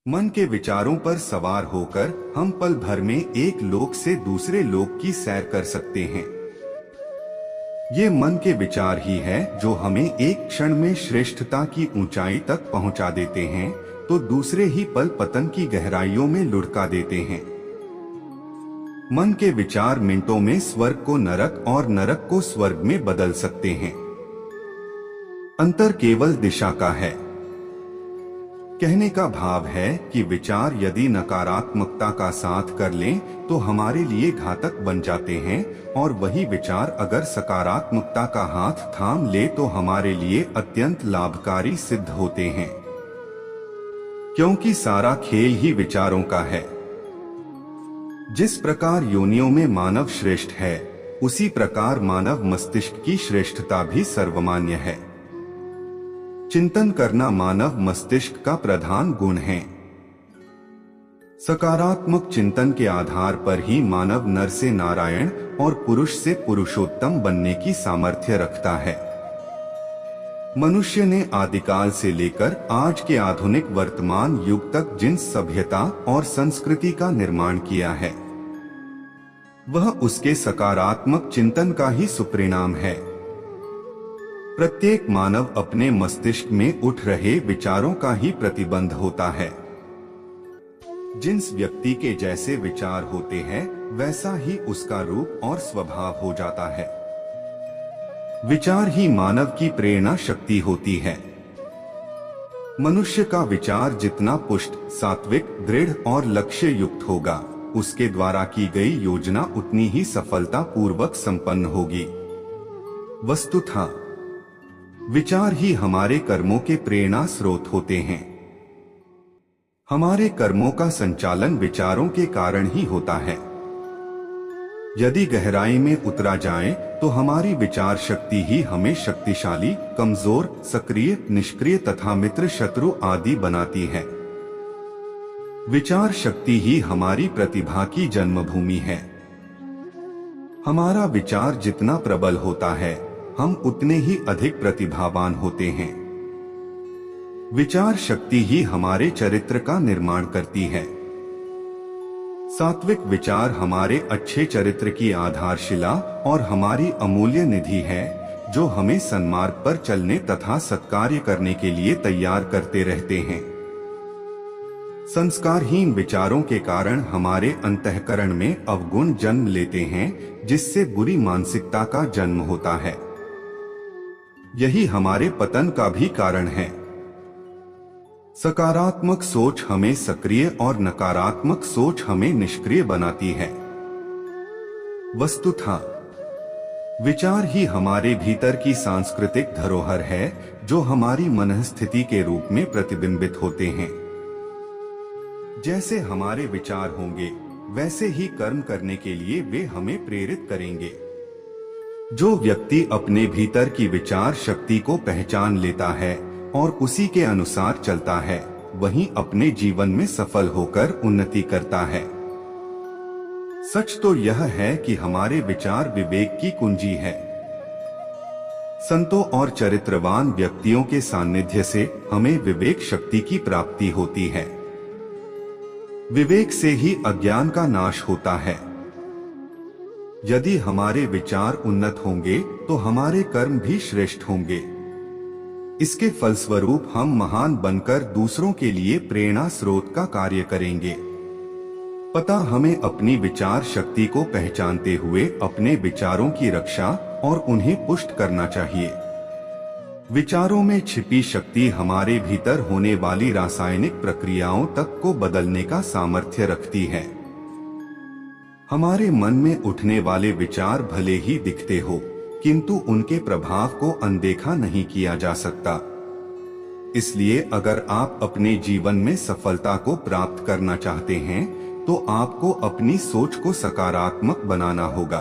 मन के विचारों पर सवार होकर हम पल भर में एक लोक से दूसरे लोक की सैर कर सकते हैं। ये मन के विचार ही है जो हमें एक क्षण में श्रेष्ठता की ऊंचाई तक पहुंचा देते हैं, तो दूसरे ही पल पतन की गहराइयों में लुढ़का देते हैं। मन के विचार मिनटों में स्वर्ग को नरक और नरक को स्वर्ग में बदल सकते हैं। अंतर केवल दिशा का है। कहने का भाव है कि विचार यदि नकारात्मकता का साथ कर लें तो हमारे लिए घातक बन जाते हैं, और वही विचार अगर सकारात्मकता का हाथ थाम ले तो हमारे लिए अत्यंत लाभकारी सिद्ध होते हैं। क्योंकि सारा खेल ही विचारों का है। जिस प्रकार योनियों में मानव श्रेष्ठ है, उसी प्रकार मानव मस्तिष्क की श्रेष्ठता भी सर्वमान्य है। चिंतन करना मानव मस्तिष्क का प्रधान गुण है। सकारात्मक चिंतन के आधार पर ही मानव नर से नारायण और पुरुष से पुरुषोत्तम बनने की सामर्थ्य रखता है। मनुष्य ने आदिकाल से लेकर आज के आधुनिक वर्तमान युग तक जिन सभ्यता और संस्कृति का निर्माण किया है, वह उसके सकारात्मक चिंतन का ही सुपरिणाम है। प्रत्येक मानव अपने मस्तिष्क में उठ रहे विचारों का ही प्रतिबंध होता है। जिस व्यक्ति के जैसे विचार होते हैं, वैसा ही उसका रूप और स्वभाव हो जाता है। विचार ही मानव की प्रेरणा शक्ति होती है। मनुष्य का विचार जितना पुष्ट, सात्विक, दृढ़ और लक्ष्य युक्त होगा, उसके द्वारा की गई योजना उतनी ही सफलता पूर्वक संपन्न होगी। वस्तुतः विचार ही हमारे कर्मों के प्रेरणा स्रोत होते हैं। हमारे कर्मों का संचालन विचारों के कारण ही होता है। यदि गहराई में उतरा जाए तो हमारी विचार शक्ति ही हमें शक्तिशाली, कमजोर, सक्रिय, निष्क्रिय तथा मित्र, शत्रु आदि बनाती है। विचार शक्ति ही हमारी प्रतिभा की जन्मभूमि है। हमारा विचार जितना प्रबल होता है, हम उतने ही अधिक प्रतिभावान होते हैं। विचार शक्ति ही हमारे चरित्र का निर्माण करती है। सात्विक विचार हमारे अच्छे चरित्र की आधारशिला और हमारी अमूल्य निधि है, जो हमें सन्मार्ग पर चलने तथा सत्कार्य करने के लिए तैयार करते रहते हैं। संस्कारहीन विचारों के कारण हमारे अंतःकरण में अवगुण जन्म लेते हैं, जिससे बुरी मानसिकता का जन्म होता है। यही हमारे पतन का भी कारण है। सकारात्मक सोच हमें सक्रिय और नकारात्मक सोच हमें निष्क्रिय बनाती है। वस्तुतः विचार ही हमारे भीतर की सांस्कृतिक धरोहर है, जो हमारी मनःस्थिति के रूप में प्रतिबिंबित होते हैं। जैसे हमारे विचार होंगे, वैसे ही कर्म करने के लिए वे हमें प्रेरित करेंगे। जो व्यक्ति अपने भीतर की विचार शक्ति को पहचान लेता है और उसी के अनुसार चलता है, वही अपने जीवन में सफल होकर उन्नति करता है। सच तो यह है कि हमारे विचार विवेक की कुंजी है। संतों और चरित्रवान व्यक्तियों के सानिध्य से हमें विवेक शक्ति की प्राप्ति होती है। विवेक से ही अज्ञान का नाश होता है। यदि हमारे विचार उन्नत होंगे तो हमारे कर्म भी श्रेष्ठ होंगे। इसके फलस्वरूप हम महान बनकर दूसरों के लिए प्रेरणा स्रोत का कार्य करेंगे। पता हमें अपनी विचार शक्ति को पहचानते हुए अपने विचारों की रक्षा और उन्हें पुष्ट करना चाहिए। विचारों में छिपी शक्ति हमारे भीतर होने वाली रासायनिक प्रक्रियाओं तक को बदलने का सामर्थ्य रखती है। हमारे मन में उठने वाले विचार भले ही दिखते हो, किंतु उनके प्रभाव को अनदेखा नहीं किया जा सकता। इसलिए अगर आप अपने जीवन में सफलता को प्राप्त करना चाहते हैं, तो आपको अपनी सोच को सकारात्मक बनाना होगा।